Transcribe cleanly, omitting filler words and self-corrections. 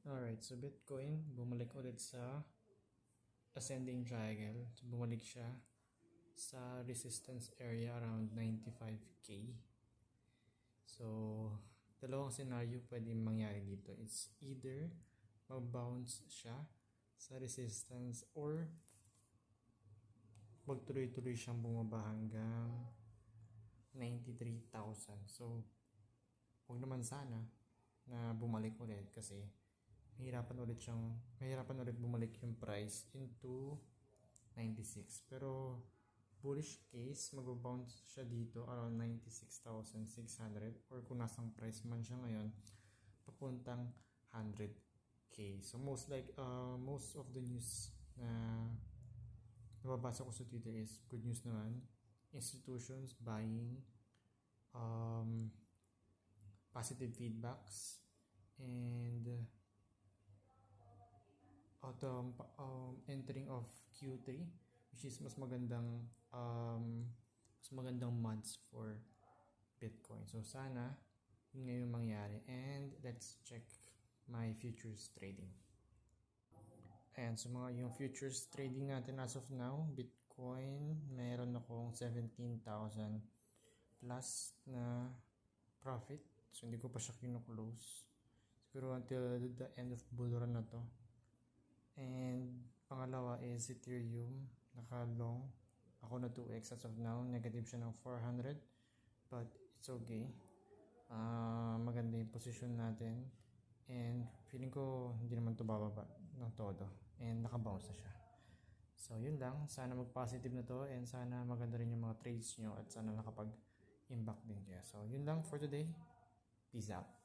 Alright, so Bitcoin, bumalik ulit sa ascending triangle. So, bumalik siya sa resistance area around 95k. So, dalawang scenario pwede mangyari dito. It's either mag-bounce siya sa resistance or magtuloy-tuloy siyang bumaba hanggang 93,000. So, huwag naman sana na bumalik ulit kasi mahirapan ulit bumalik yung price into 96. Pero bullish case, mag-bounce siya dito around 96,600 or kung nasang price man siya ngayon, papuntang 100k. So most of the news na nababasa ko sa Twitter is good news naman. Institutions buying, positive feedbacks, and entering of Q3, which is mas magandang months for Bitcoin. So sana yun ngayon mangyari, and let's check my futures trading. Ayan, so yung futures trading natin as of now, Bitcoin, meron akong 17,000 plus na profit. So hindi ko pa siya kino-close. Siguro until the end of bull run na to. And pangalawa is Ethereum, naka-long ako na 2x as of now, negative siya ng 400, but it's okay. Maganda yung position natin, and feeling ko hindi naman to bababa ng todo, and naka-bounce na siya. So yun lang, sana mag-positive na to, and sana maganda rin yung mga trades nyo, at sana nakapag-impact din kayo. So yun lang for today, peace out.